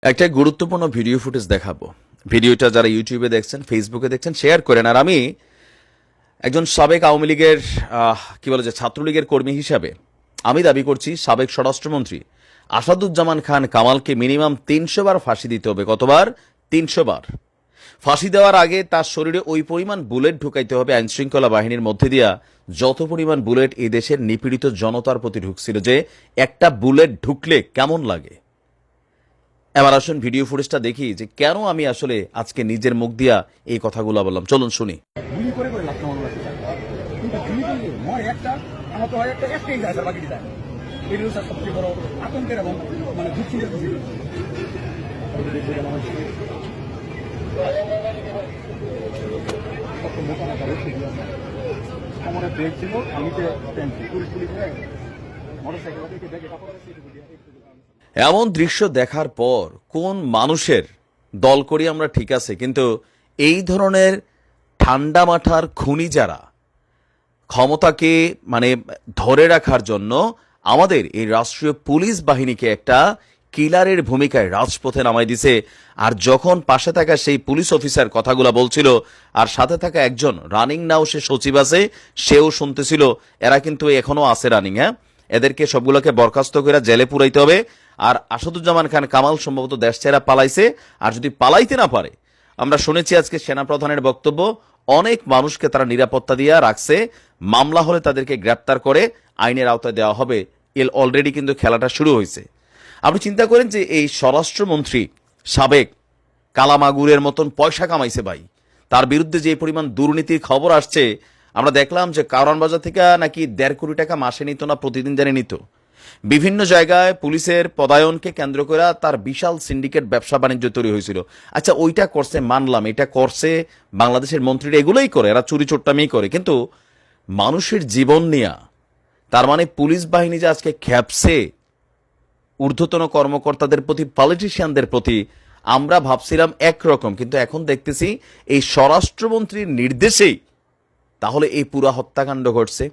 একটা গুরুত্বপূর্ণ video footage দেখাবো। ভিডিওটা যারা ইউটিউবে দেখছেন, ফেসবুকে দেখছেন, শেয়ার করেন। আর আমি একজন সাবেক আওয়ামী লীগের ছাত্রলীগের কর্মী হিসাবে আমি দাবি করছি সাবেক স্বরাষ্ট্রমন্ত্রী আসাদুজ্জামান খান কামালকে মিনিমাম ৩০০ বার ফাঁসি দিতে হবে। কতবার? ৩০০ বার। ফাঁসি দেওয়ার আগে তার শরীরে ওই পরিমাণ বুলেট ঢুকাইতে হবে আইনশৃঙ্খলা বাহিনীর মধ্যে দিয়া যত পরিমাণ বুলেট এই দেশের নিপীড়িত জনতার প্রতি ঢুকছিল, যে একটা বুলেট ঢুকলে কেমন লাগে। এবার আসুন ভিডিও ফুটেজটা দেখি যে কেন আমি আসলে আজকে নিজের মুখ দিয়া এই কথাগুলো বললাম। চলুন শুনি। গুলি করে করে লাভ কামানো লাগছে কিন্তু গুলি করলে নয় একটা আমার তো হয় একটা একটাই যায় বাকি যায়। এই হচ্ছে সবচেয়ে বড় আতঙ্কের এবং দুশ্চিন্তার বিষয়। আমার ব্রেক ছিল, আমি পুলিশ মোটরসাইকেল এমন দৃশ্য দেখার পর কোন মানুষের দল করি আমরা, ঠিক আছে, কিন্তু এই ধরনের ঠান্ডা মাথার খুনি যারা ক্ষমতাকে ধরে রাখার জন্য আমাদের এই রাষ্ট্রীয় পুলিশ বাহিনীকে একটা কিলারের ভূমিকায় রাজপথে নামাই দিছে। আর যখন পাশে থাকা সেই পুলিশ অফিসার কথাগুলো বলছিল, আর সাথে থাকা একজন রানিং নাও সে সচিব আছে, সেও শুনতেছিল, এরা কিন্তু এখনো আছে রানিং। হ্যাঁ, এদেরকে সবগুলোকে বরখাস্ত করে জেলে পুরাইতে হবে। আর আসাদুজ্জামান খান কামাল সম্ভবত দেশ ছেড়া পালাইছে। আর যদি পালাইতে না পারে, আমরা শুনেছি আজকে সেনাপ্রধানের বক্তব্য, অনেক মানুষকে তারা নিরাপত্তা দিয়ে রাখছে, মামলা হলে তাদেরকে গ্রেপ্তার করে আইনের আওতায় দেওয়া হবে। অলরেডি কিন্তু খেলাটা শুরু হয়েছে। আপনি চিন্তা করেন যে এই স্বরাষ্ট্রমন্ত্রী সাবেক কালামাগুরের মতন পয়সা কামাইছে ভাই, তার বিরুদ্ধে যে পরিমাণ দুর্নীতির খবর আসছে, আমরা দেখলাম যে কারওয়ান বাজার থেকে নাকি ১.৫ কোটি টাকা মাসে নিত না, প্রতিদিন জানি নিত। বিভিন্ন জায়গায় পুলিশের পদায়নকে কেন্দ্র করে তার বিশাল সিন্ডিকেট ব্যবসা বাণিজ্য তৈরি হয়েছিল। আচ্ছা, ওইটা করছে মানলাম, এটা করছে বাংলাদেশের মন্ত্রীরা, এগুলোই করে, এরা চুরি চোট্টামি করে, কিন্তু মানুষের জীবন নিয়ে, তার মানে পুলিশ বাহিনী যে আজকে খেপছে ঊর্ধ্বতন কর্মকর্তাদের প্রতি, পলিটিশিয়ানদের প্রতি, আমরা ভাবছিলাম একরকম, কিন্তু এখন দেখতেছি এই স্বরাষ্ট্রমন্ত্রীর নির্দেশেই তাহলে এই পুরা হত্যাকাণ্ড ঘটছে।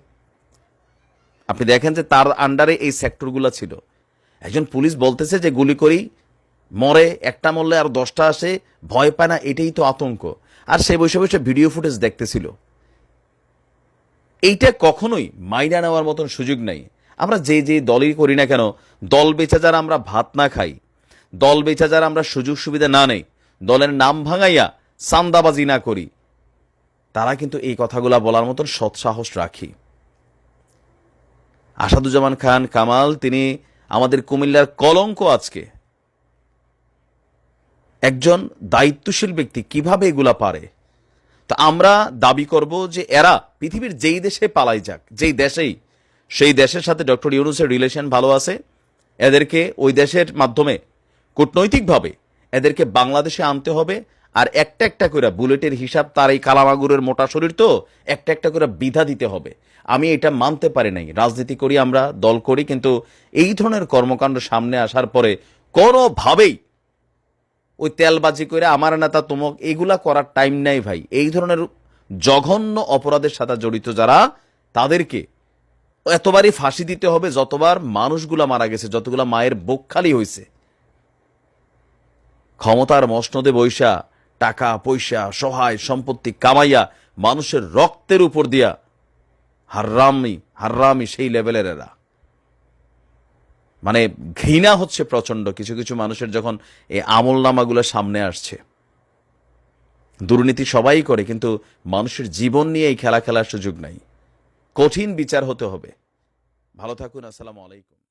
আপনি দেখেন যে তার আন্ডারে এই সেক্টরগুলো ছিল। একজন পুলিশ বলতেছে যে গুলি করি মরে, একটা মরলে আর 10টা আসে, ভয় পায় না, এটাই তো আতঙ্ক। আর সে বসে বসে ভিডিও ফুটেজ দেখতেছিল। এইটা কখনোই মাইনা নেওয়ার মতন সুযোগ নাই। আমরা যে যে দলই করি না কেন, দল বেচা যারা আমরা ভাত না খাই, দল বেচা যারা আমরা সুযোগ সুবিধা না নেই, দলের নাম ভাঙাইয়া চান্দাবাজি না করি, তারা কিন্তু এই কথাগুলা বলার মতন সৎসাহস রাখি। আসাদুজ্জামান খান কামাল তিনি আমাদের কুমিল্লার কলঙ্ক। আজকে একজন দায়িত্বশীল ব্যক্তি কিভাবে এগুলা পারে? তা আমরা দাবি করব যে এরা পৃথিবীর যেই দেশে পালাই যাক, যেই দেশেই, সেই দেশের সাথে ডক্টর ইউনূসের রিলেশন ভালো আছে, এদেরকে ওই দেশের মাধ্যমে কূটনৈতিকভাবে এদেরকে বাংলাদেশে আনতে হবে। আর একটা একটা করে বুলেটের হিসাব, তার এই কালামাগুরের মোটা শরীর তো, একটা একটা করে বিধা দিতে হবে। আমি এটা মানতে পারি নাই। রাজনীতি করি আমরা, দল করি, কিন্তু এই ধরনের কর্মকাণ্ড সামনে আসার পরে কোনোভাবেই ওই তেলবাজি করে আমার নেতা তমক এগুলা করার টাইম নাই ভাই। এই ধরনের জঘন্য অপরাধের সাথে জড়িত যারা, তাদেরকে এতবারই ফাঁসি দিতে হবে যতবার মানুষগুলা মারা গেছে, যতগুলা মায়ের বুক খালি হয়েছে। ক্ষমতার মসনদে বৈশা টাকা পয়সা সহায় সম্পত্তি কামাইয়া মানুষের রক্তের উপর দিয়া হারামি সেই লেভেলের এরা। ঘৃণা হচ্ছে প্রচন্ড কিছু কিছু মানুষের যখন এই আমল নামাগুলো সামনে আসছে। দুর্নীতি সবাই করে, কিন্তু মানুষের জীবন নিয়ে এই খেলা খেলার সুযোগ নাই। কঠিন বিচার হতে হবে। ভালো থাকুন। আসসালামু আলাইকুম।